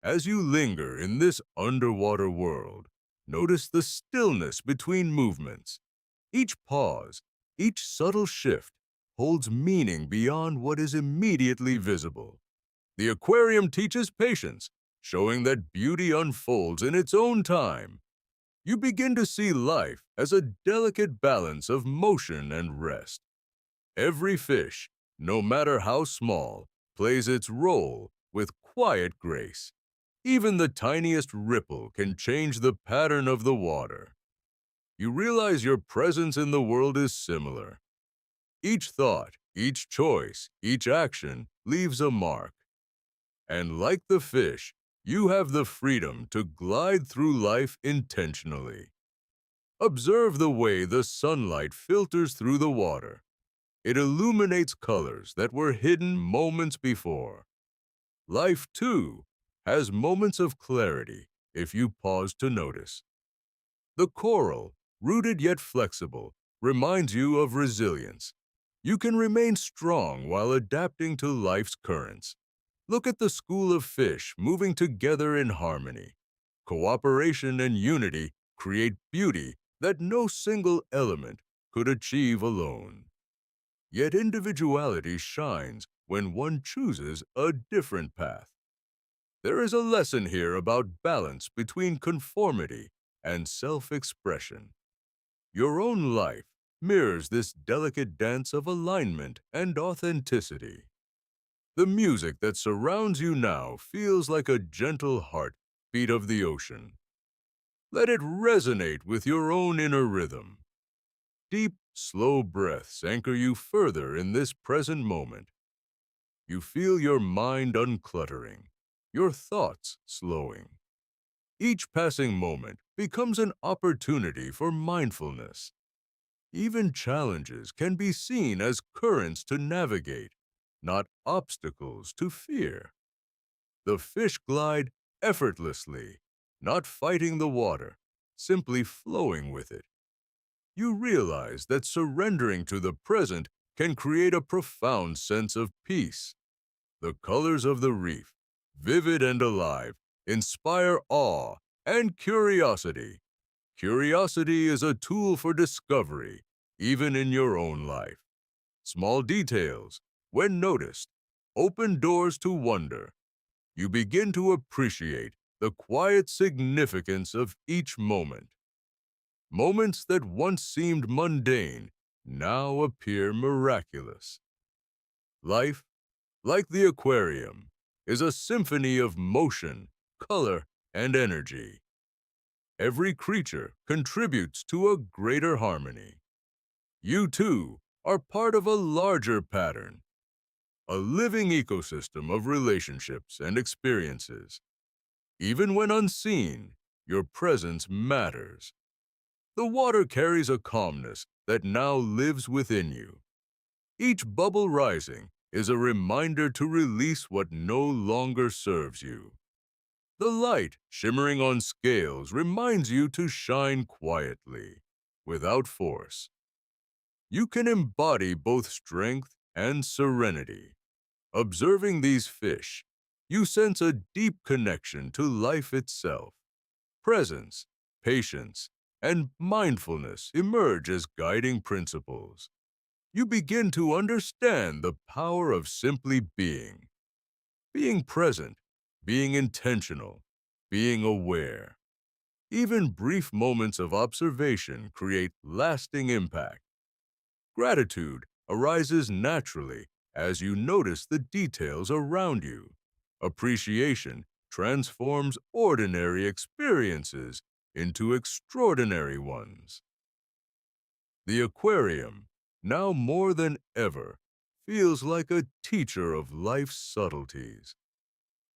As you linger in this underwater world, notice the stillness between movements. Each pause, each subtle shift holds meaning beyond what is immediately visible. The aquarium teaches patience, showing that beauty unfolds in its own time. You begin to see life as a delicate balance of motion and rest. Every fish, no matter how small, plays its role with quiet grace. Even the tiniest ripple can change the pattern of the water. You realize your presence in the world is similar. Each thought, each choice, each action leaves a mark. And like the fish, you have the freedom to glide through life intentionally. Observe the way the sunlight filters through the water. It illuminates colors that were hidden moments before. Life, too, has moments of clarity if you pause to notice. The coral, rooted yet flexible, reminds you of resilience. You can remain strong while adapting to life's currents. Look at the school of fish moving together in harmony. Cooperation and unity create beauty that no single element could achieve alone. Yet individuality shines when one chooses a different path. There is a lesson here about balance between conformity and self-expression. Your own life mirrors this delicate dance of alignment and authenticity. The music that surrounds you now feels like a gentle heartbeat of the ocean. Let it resonate with your own inner rhythm. Deep, slow breaths anchor you further in this present moment. You feel your mind uncluttering, your thoughts slowing. Each passing moment becomes an opportunity for mindfulness. Even challenges can be seen as currents to navigate, not obstacles to fear. The fish glide effortlessly, not fighting the water, simply flowing with it. You realize that surrendering to the present can create a profound sense of peace. The colors of the reef, vivid and alive, inspire awe and curiosity. Curiosity is a tool for discovery, even in your own life. Small details, when noticed, open doors to wonder. You begin to appreciate the quiet significance of each moment. Moments that once seemed mundane now appear miraculous. Life, like the aquarium, is a symphony of motion, color, and energy. Every creature contributes to a greater harmony. You, too, are part of a larger pattern, a living ecosystem of relationships and experiences. Even when unseen, your presence matters. The water carries a calmness that now lives within you. Each bubble rising is a reminder to release what no longer serves you. The light shimmering on scales reminds you to shine quietly, without force. You can embody both strength and serenity. Observing these fish, you sense a deep connection to life itself. Presence, patience, and mindfulness emerge as guiding principles. You begin to understand the power of simply being present, being intentional, being aware. Even brief moments of observation create lasting impact. Gratitude arises naturally as you notice the details around you. Appreciation transforms ordinary experiences into extraordinary ones. The aquarium, now more than ever, feels like a teacher of life's subtleties.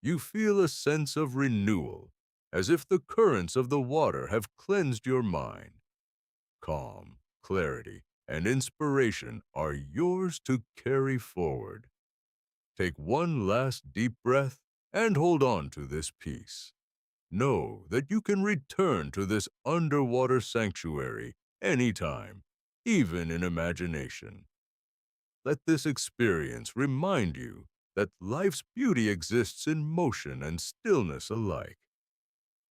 You feel a sense of renewal, as if the currents of the water have cleansed your mind. Calm, clarity, and inspiration are yours to carry forward. Take one last deep breath and hold on to this peace. Know that you can return to this underwater sanctuary anytime, even in imagination. Let this experience remind you that life's beauty exists in motion and stillness alike.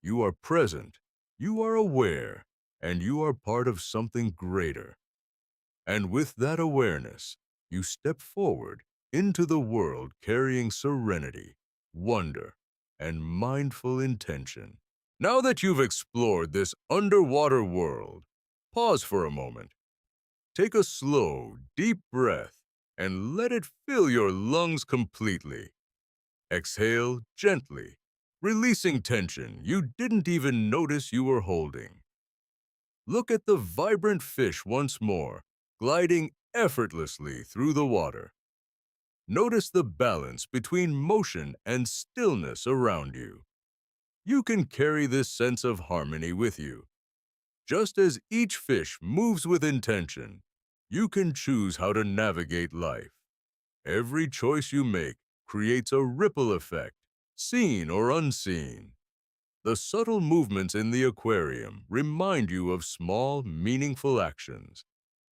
You are present, you are aware, and you are part of something greater. And with that awareness, you step forward into the world carrying serenity, wonder, and mindful intention. Now that you've explored this underwater world, pause for a moment. Take a slow, deep breath and let it fill your lungs completely. Exhale gently, releasing tension you didn't even notice you were holding. Look at the vibrant fish once more, gliding effortlessly through the water. Notice the balance between motion and stillness around you. You can carry this sense of harmony with you. Just as each fish moves with intention, you can choose how to navigate life. Every choice you make creates a ripple effect, seen or unseen. The subtle movements in the aquarium remind you of small, meaningful actions.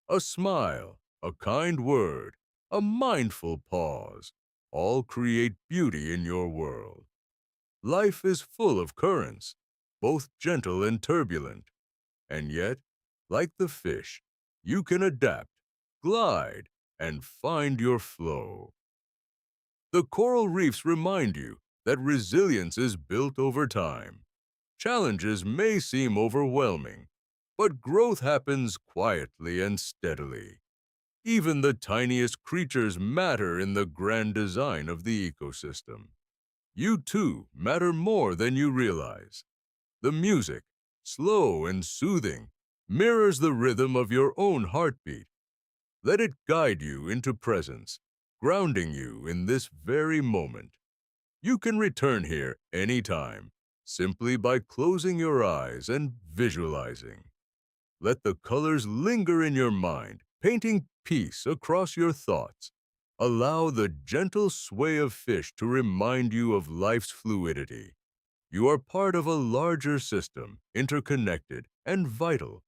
A smile, a kind word, a mindful pause, all create beauty in your world. Life is full of currents, both gentle and turbulent, and yet, like the fish, you can adapt, glide, and find your flow. The coral reefs remind you that resilience is built over time. Challenges may seem overwhelming, but growth happens quietly and steadily. Even the tiniest creatures matter in the grand design of the ecosystem. You too matter more than you realize. The music, slow and soothing, mirrors the rhythm of your own heartbeat. Let it guide you into presence, grounding you in this very moment. You can return here anytime, simply by closing your eyes and visualizing. Let the colors linger in your mind, painting peace across your thoughts. Allow the gentle sway of fish to remind you of life's fluidity. You are part of a larger system, interconnected and vital.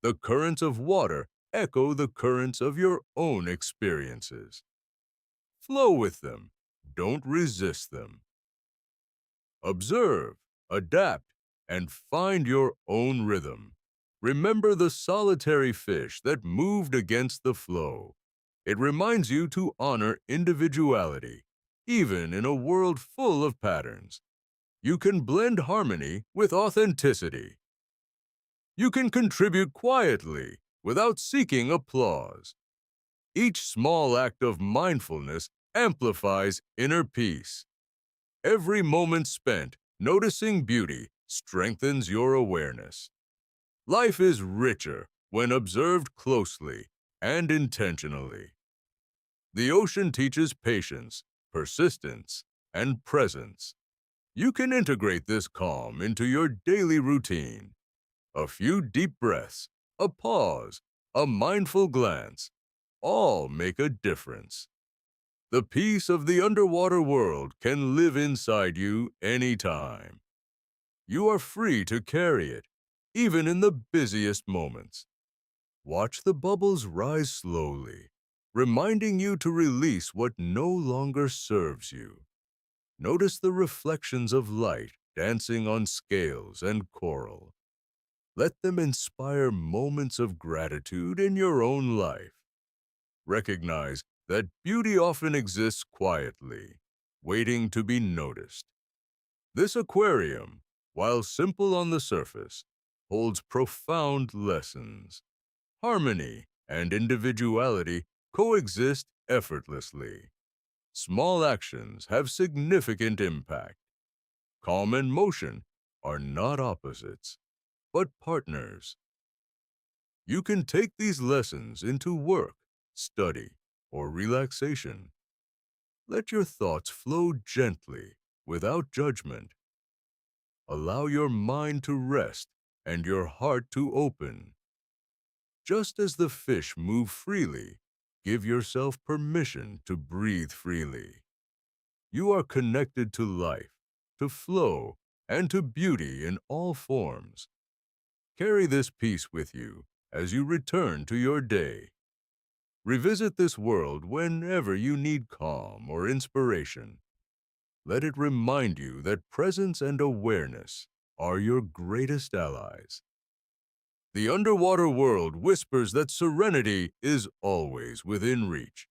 The currents of water echo the currents of your own experiences. Flow with them. Don't resist them. Observe, adapt, and find your own rhythm. Remember the solitary fish that moved against the flow. It reminds you to honor individuality, even in a world full of patterns. You can blend harmony with authenticity. You can contribute quietly without seeking applause. Each small act of mindfulness amplifies inner peace. Every moment spent noticing beauty strengthens your awareness. Life is richer when observed closely and intentionally. The ocean teaches patience, persistence, and presence. You can integrate this calm into your daily routine. A few deep breaths, a pause, a mindful glance, all make a difference. The peace of the underwater world can live inside you anytime. You are free to carry it, even in the busiest moments. Watch the bubbles rise slowly, reminding you to release what no longer serves you. Notice the reflections of light dancing on scales and coral. Let them inspire moments of gratitude in your own life. Recognize that beauty often exists quietly, waiting to be noticed. This aquarium, while simple on the surface, holds profound lessons. Harmony and individuality coexist effortlessly. Small actions have significant impact. Calm and motion are not opposites, but partners. You can take these lessons into work, study, or relaxation. Let your thoughts flow gently, without judgment. Allow your mind to rest and your heart to open. Just as the fish move freely, give yourself permission to breathe freely. You are connected to life, to flow, and to beauty in all forms. Carry this peace with you as you return to your day. Revisit this world whenever you need calm or inspiration. Let it remind you that presence and awareness are your greatest allies. The underwater world whispers that serenity is always within reach.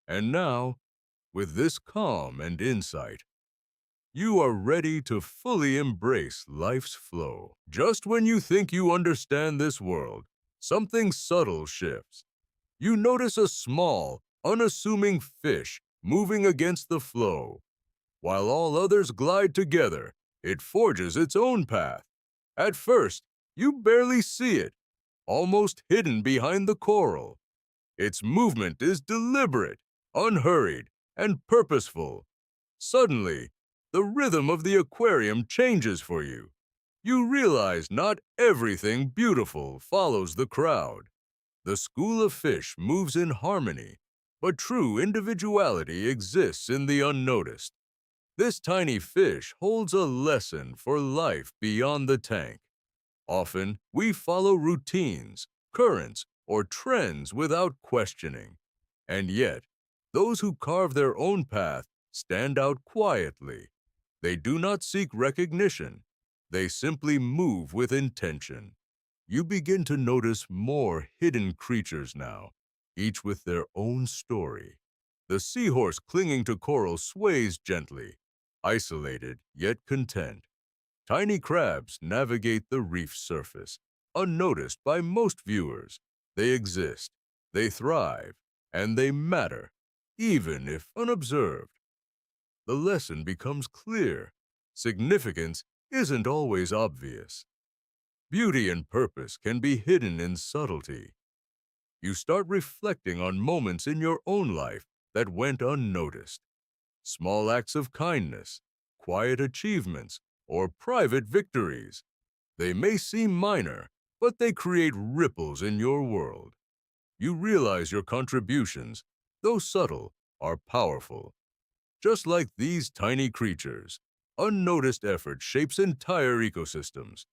And now, with this calm and insight, you are ready to fully embrace life's flow. Just when you think you understand this world, something subtle shifts. You notice a small, unassuming fish moving against the flow. While all others glide together, it forges its own path. At first, you barely see it, almost hidden behind the coral. Its movement is deliberate, unhurried, and purposeful. Suddenly, the rhythm of the aquarium changes for you. You realize not everything beautiful follows the crowd. The school of fish moves in harmony, but true individuality exists in the unnoticed. This tiny fish holds a lesson for life beyond the tank. Often, we follow routines, currents, or trends without questioning. And yet, those who carve their own path stand out quietly. They do not seek recognition. They simply move with intention. You begin to notice more hidden creatures now, each with their own story. The seahorse clinging to coral sways gently, isolated yet content. Tiny crabs navigate the reef surface, unnoticed by most viewers. They exist, they thrive, and they matter, even if unobserved. The lesson becomes clear. Significance isn't always obvious. Beauty and purpose can be hidden in subtlety. You start reflecting on moments in your own life that went unnoticed. Small acts of kindness, quiet achievements, or private victories. They may seem minor, but they create ripples in your world. You realize your contributions, though subtle, are powerful. Just like these tiny creatures, unnoticed effort shapes entire ecosystems.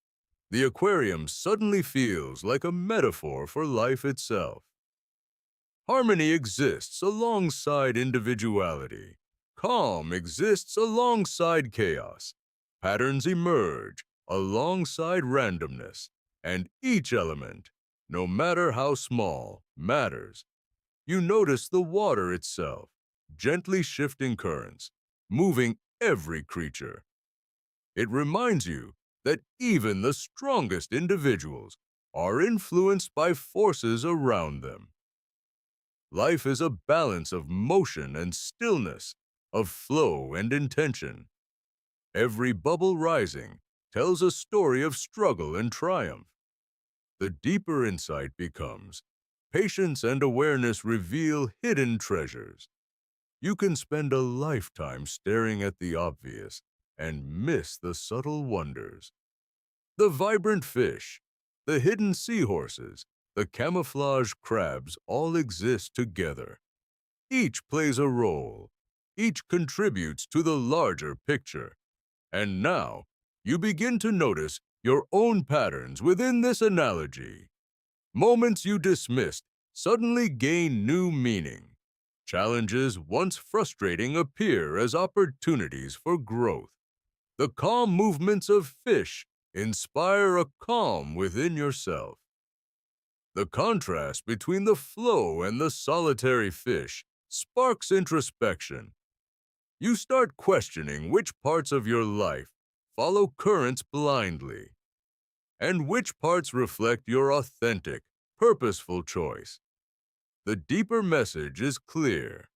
The aquarium suddenly feels like a metaphor for life itself. Harmony exists alongside individuality. Calm exists alongside chaos. Patterns emerge alongside randomness. And each element, no matter how small, matters. You notice the water itself, gently shifting currents, moving every creature. It reminds you that even the strongest individuals are influenced by forces around them. Life is a balance of motion and stillness, of flow and intention. Every bubble rising tells a story of struggle and triumph. The deeper insight becomes, patience and awareness reveal hidden treasures. You can spend a lifetime staring at the obvious and miss the subtle wonders. The vibrant fish, the hidden seahorses, the camouflage crabs all exist together. Each plays a role. Each contributes to the larger picture. And now, you begin to notice your own patterns within this analogy. Moments you dismissed suddenly gain new meaning. Challenges once frustrating appear as opportunities for growth. The calm movements of fish inspire a calm within yourself. The contrast between the flow and the solitary fish sparks introspection. You start questioning which parts of your life follow currents blindly, and which parts reflect your authentic, purposeful choice. The deeper message is clear.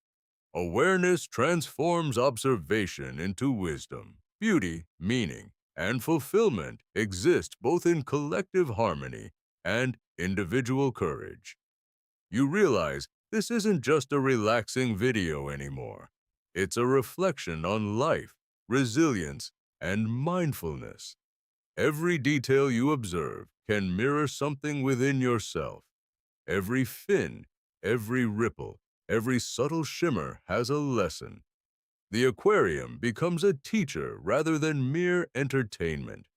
Awareness transforms observation into wisdom. Beauty, meaning, and fulfillment exist both in collective harmony and individual courage. You realize this isn't just a relaxing video anymore. It's a reflection on life, resilience, and mindfulness. Every detail you observe can mirror something within yourself. Every fin, every ripple, every subtle shimmer has a lesson. The aquarium becomes a teacher rather than mere entertainment.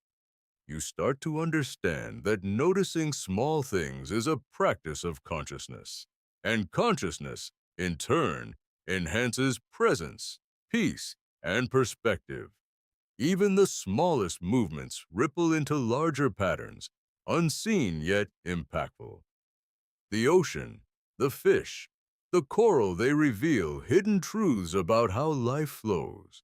You start to understand that noticing small things is a practice of consciousness. And consciousness, in turn, enhances presence, peace, and perspective. Even the smallest movements ripple into larger patterns, unseen yet impactful. The ocean, the fish, the coral, they reveal hidden truths about how life flows.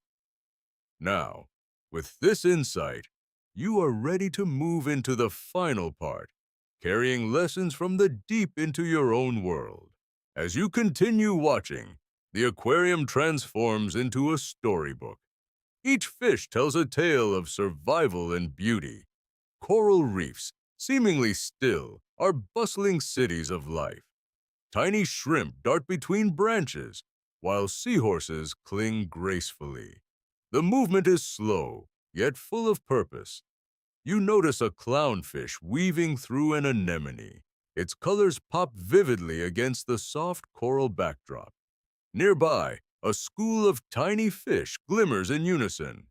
Now, with this insight, you are ready to move into the final part, carrying lessons from the deep into your own world. As you continue watching, the aquarium transforms into a storybook. Each fish tells a tale of survival and beauty. Coral reefs, seemingly still, are bustling cities of life. Tiny shrimp dart between branches, while seahorses cling gracefully. The movement is slow, yet full of purpose. You notice a clownfish weaving through an anemone. Its colors pop vividly against the soft coral backdrop. Nearby, a school of tiny fish glimmers in unison.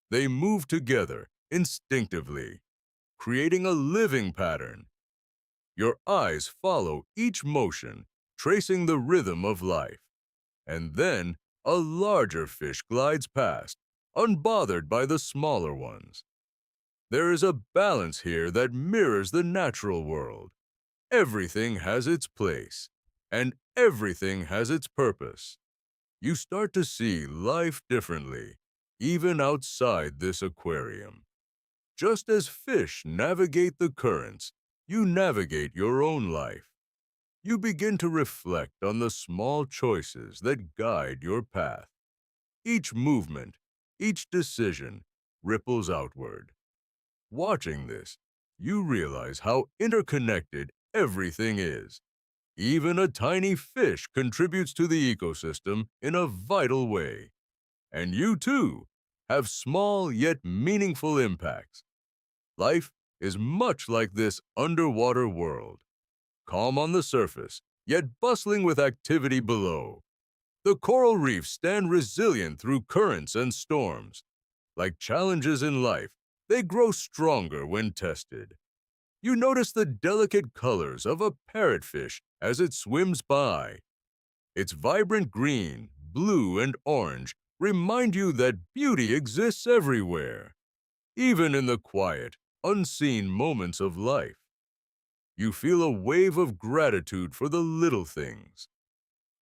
They move together, instinctively, creating a living pattern. Your eyes follow each motion, tracing the rhythm of life. And then, a larger fish glides past, unbothered by the smaller ones. There is a balance here that mirrors the natural world. Everything has its place, and everything has its purpose. You start to see life differently, even outside this aquarium. Just as fish navigate the currents, you navigate your own life. You begin to reflect on the small choices that guide your path. Each movement, each decision, ripples outward. Watching this, you realize how interconnected everything is. Even a tiny fish contributes to the ecosystem in a vital way. And you too have small yet meaningful impacts. Life is much like this underwater world, calm on the surface, yet bustling with activity below. The coral reefs stand resilient through currents and storms. Like challenges in life, they grow stronger when tested. You notice the delicate colors of a parrotfish as it swims by. Its vibrant green, blue, and orange remind you that beauty exists everywhere, even in the quiet, unseen moments of life. You feel a wave of gratitude for the little things.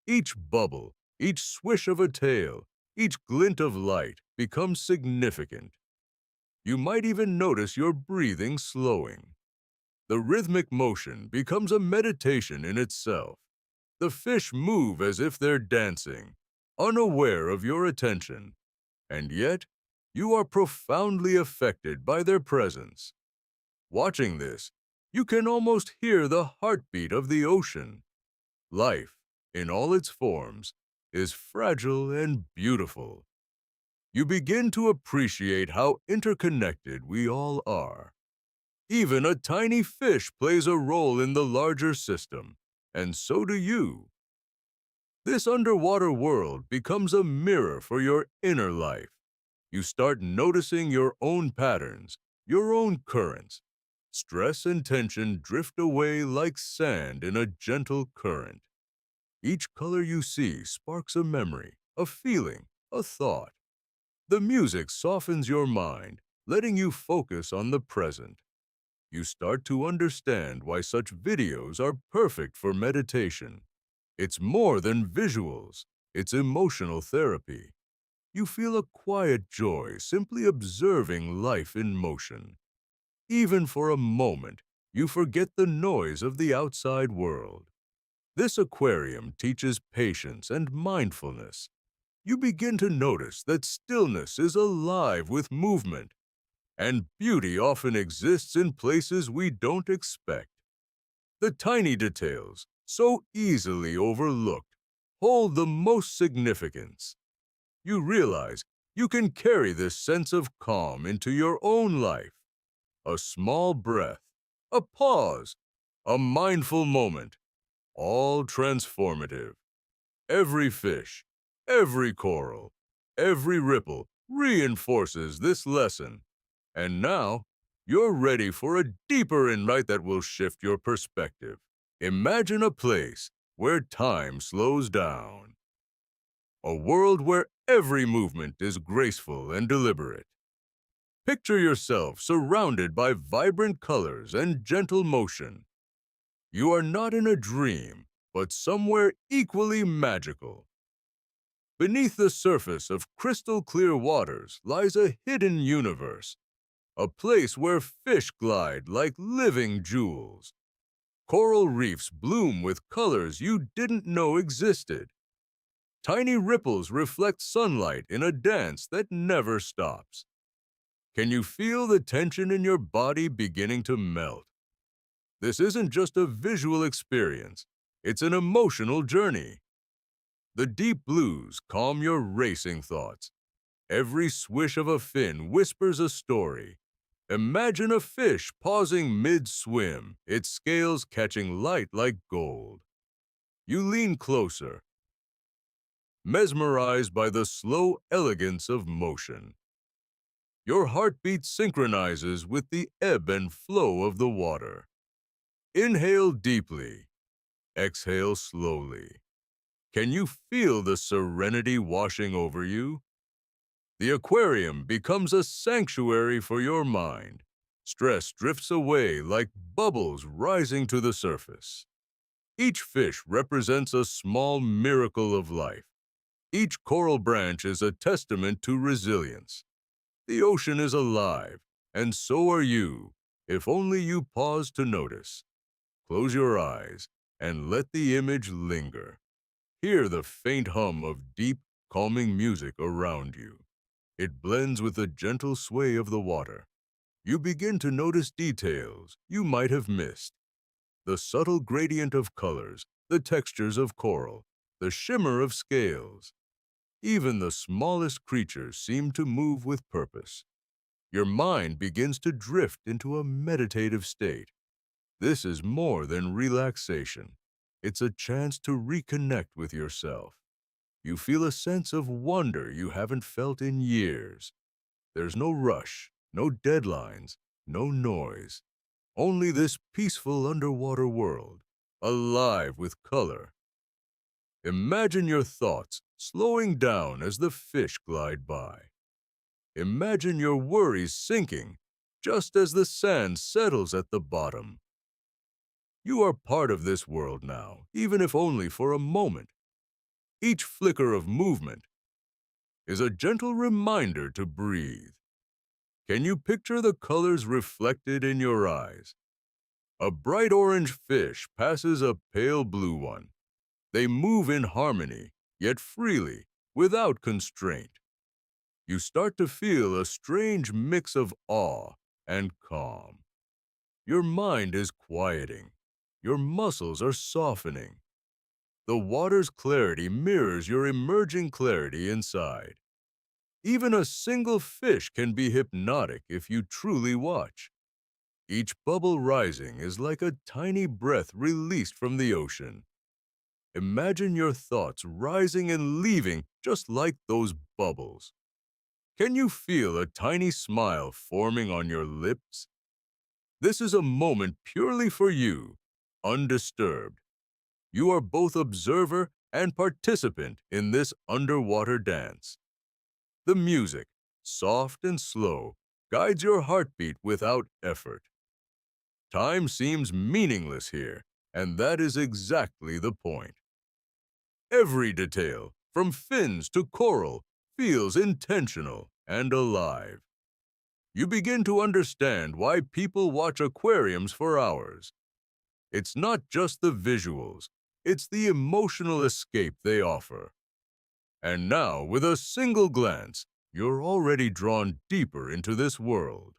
Each bubble, each swish of a tail, each glint of light becomes significant. You might even notice your breathing slowing. The rhythmic motion becomes a meditation in itself. The fish move as if they're dancing, unaware of your attention, and yet you are profoundly affected by their presence. Watching this, you can almost hear the heartbeat of the ocean. Life, in all its forms, is fragile and beautiful. You begin to appreciate how interconnected we all are. Even a tiny fish plays a role in the larger system, and so do you. This underwater world becomes a mirror for your inner life. You start noticing your own patterns, your own currents. Stress and tension drift away like sand in a gentle current. Each color you see sparks a memory, a feeling, a thought. The music softens your mind, letting you focus on the present. You start to understand why such videos are perfect for meditation. It's more than visuals, it's emotional therapy. You feel a quiet joy simply observing life in motion. Even for a moment, you forget the noise of the outside world. This aquarium teaches patience and mindfulness. You begin to notice that stillness is alive with movement, and beauty often exists in places we don't expect. The tiny details, so easily overlooked, hold the most significance. You realize you can carry this sense of calm into your own life. A small breath, a pause, a mindful moment, all transformative. Every fish, every coral, every ripple reinforces this lesson. And now, you're ready for a deeper insight that will shift your perspective. Imagine a place where time slows down. A world where every movement is graceful and deliberate. Picture yourself surrounded by vibrant colors and gentle motion. You are not in a dream, but somewhere equally magical. Beneath the surface of crystal clear waters lies a hidden universe, a place where fish glide like living jewels. Coral reefs bloom with colors you didn't know existed. Tiny ripples reflect sunlight in a dance that never stops. Can you feel the tension in your body beginning to melt? This isn't just a visual experience, it's an emotional journey. The deep blues calm your racing thoughts. Every swish of a fin whispers a story. Imagine a fish pausing mid-swim, its scales catching light like gold. You lean closer, mesmerized by the slow elegance of motion. Your heartbeat synchronizes with the ebb and flow of the water. Inhale deeply, exhale slowly. Can you feel the serenity washing over you? The aquarium becomes a sanctuary for your mind. Stress drifts away like bubbles rising to the surface. Each fish represents a small miracle of life. Each coral branch is a testament to resilience. The ocean is alive, and so are you, if only you pause to notice. Close your eyes and let the image linger. Hear the faint hum of deep, calming music around you. It blends with the gentle sway of the water. You begin to notice details you might have missed. The subtle gradient of colors, the textures of coral, the shimmer of scales. Even the smallest creatures seem to move with purpose. Your mind begins to drift into a meditative state. This is more than relaxation. It's a chance to reconnect with yourself. You feel a sense of wonder you haven't felt in years. There's no rush, no deadlines, no noise. Only this peaceful underwater world, alive with color. Imagine your thoughts slowing down as the fish glide by. Imagine your worries sinking just as the sand settles at the bottom. You are part of this world now, even if only for a moment. Each flicker of movement is a gentle reminder to breathe. Can you picture the colors reflected in your eyes? A bright orange fish passes a pale blue one. They move in harmony, yet freely, without constraint. You start to feel a strange mix of awe and calm. Your mind is quieting. Your muscles are softening. The water's clarity mirrors your emerging clarity inside. Even a single fish can be hypnotic if you truly watch. Each bubble rising is like a tiny breath released from the ocean. Imagine your thoughts rising and leaving just like those bubbles. Can you feel a tiny smile forming on your lips? This is a moment purely for you, undisturbed. You are both observer and participant in this underwater dance. The music, soft and slow, guides your heartbeat without effort. Time seems meaningless here, and that is exactly the point. Every detail, from fins to coral, feels intentional and alive. You begin to understand why people watch aquariums for hours. It's not just the visuals, it's the emotional escape they offer. And now, with a single glance, you're already drawn deeper into this world.